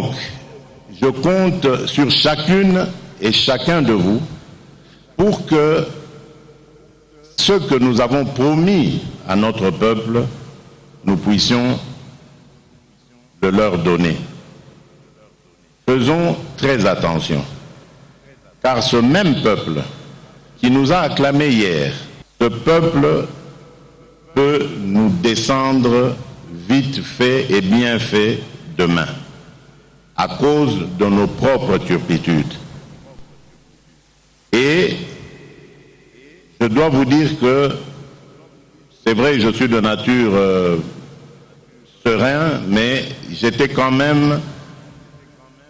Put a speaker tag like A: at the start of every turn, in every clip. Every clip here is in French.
A: Donc, je compte sur chacune et chacun de vous pour que ce que nous avons promis à notre peuple, nous puissions le leur donner. Faisons très attention, car ce même peuple qui nous a acclamé hier, ce peuple peut nous descendre vite fait et bien fait demain, à cause de nos propres turpitudes. Et je dois vous dire que c'est vrai, je suis de nature serein, mais j'étais quand même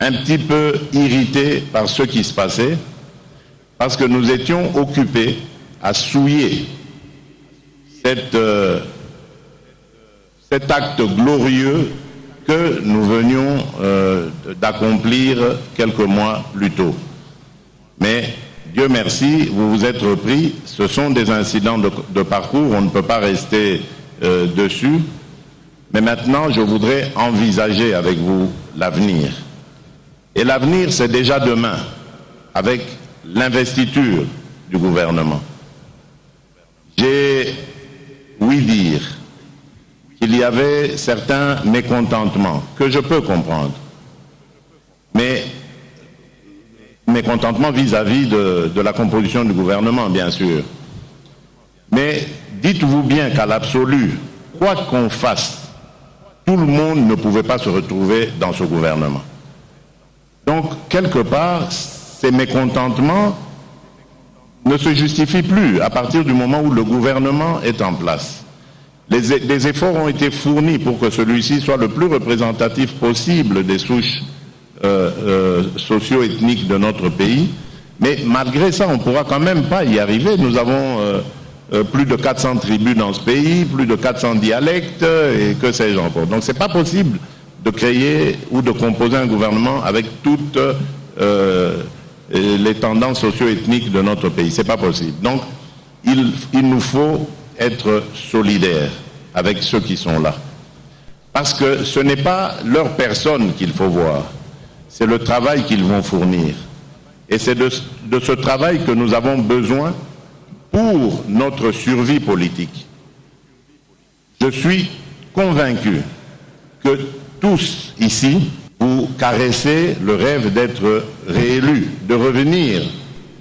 A: un petit peu irrité par ce qui se passait, parce que nous étions occupés à souiller cet acte glorieux que nous venions d'accomplir quelques mois plus tôt. Mais Dieu merci, vous vous êtes repris. Ce sont des incidents de parcours, on ne peut pas rester dessus. Mais maintenant, je voudrais envisager avec vous l'avenir. Et l'avenir, c'est déjà demain, avec l'investiture du gouvernement. J'ai ouï dire qu'il y avait certains mécontentements que je peux comprendre. Mais mécontentement vis-à-vis de la composition du gouvernement, bien sûr. Mais dites-vous bien qu'à l'absolu, quoi qu'on fasse, tout le monde ne pouvait pas se retrouver dans ce gouvernement. Donc, quelque part, ces mécontentements ne se justifient plus à partir du moment où le gouvernement est en place. Des efforts ont été fournis pour que celui-ci soit le plus représentatif possible des souches socio-ethniques de notre pays, mais malgré ça, on ne pourra quand même pas y arriver. Nous avons plus de 400 tribus dans ce pays, plus de 400 dialectes, et que sais-je encore. Donc c'est pas possible de créer ou de composer un gouvernement avec toutes les tendances socio-ethniques de notre pays. C'est pas possible. Donc il nous faut être solidaires avec ceux qui sont là. Parce que ce n'est pas leur personne qu'il faut voir, c'est le travail qu'ils vont fournir. Et c'est de ce travail que nous avons besoin pour notre survie politique. Je suis convaincu que tous ici, vous caressez le rêve d'être réélus, de revenir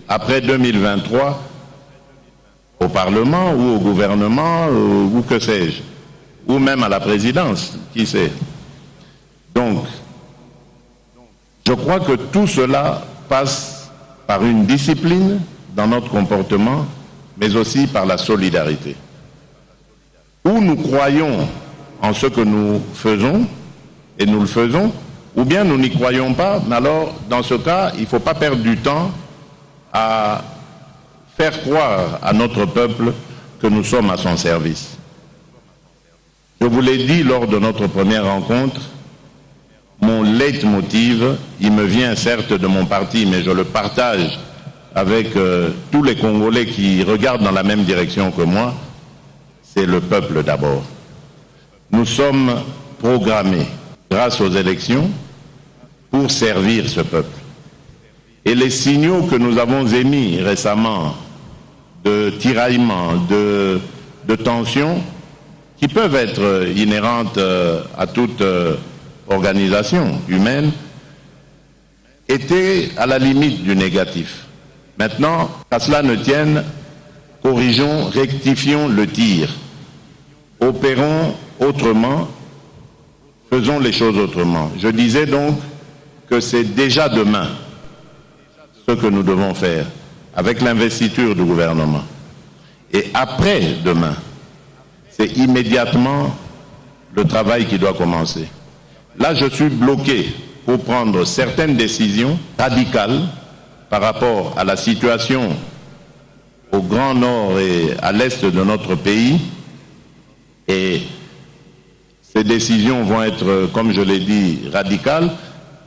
A: après 2023 au Parlement ou au gouvernement ou que sais-je, ou même à la présidence, qui sait. Donc, je crois que tout cela passe par une discipline dans notre comportement, mais aussi par la solidarité. Ou nous croyons en ce que nous faisons, et nous le faisons, ou bien nous n'y croyons pas, mais alors, dans ce cas, il ne faut pas perdre du temps à faire croire à notre peuple que nous sommes à son service. Je vous l'ai dit lors de notre première rencontre, mon leitmotiv, il me vient certes de mon parti, mais je le partage avec tous les Congolais qui regardent dans la même direction que moi, c'est le peuple d'abord. Nous sommes programmés, grâce aux élections, pour servir ce peuple. Et les signaux que nous avons émis récemment de tiraillement, de tension, qui peuvent être inhérentes à toute organisation humaine, étaient à la limite du négatif. Maintenant, qu'à cela ne tienne, corrigeons, rectifions le tir. Opérons autrement, faisons les choses autrement. Je disais donc que c'est déjà demain ce que nous devons faire avec l'investiture du gouvernement. Et après demain, c'est immédiatement le travail qui doit commencer. Là, je suis bloqué pour prendre certaines décisions radicales par rapport à la situation au Grand Nord et à l'Est de notre pays. Et ces décisions vont être, comme je l'ai dit, radicales,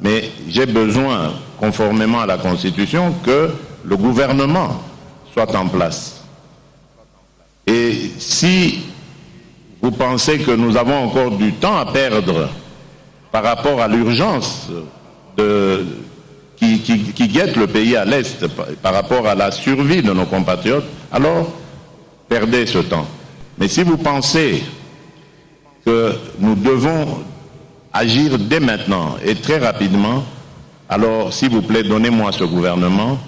A: mais j'ai besoin, conformément à la Constitution, que le gouvernement soit en place. Et si vous pensez que nous avons encore du temps à perdre par rapport à l'urgence qui guette le pays à l'Est, par rapport à la survie de nos compatriotes, alors perdez ce temps. Mais si vous pensez que nous devons agir dès maintenant et très rapidement, alors s'il vous plaît, donnez-moi ce gouvernement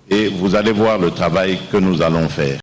A: et vous allez voir le travail que nous allons faire.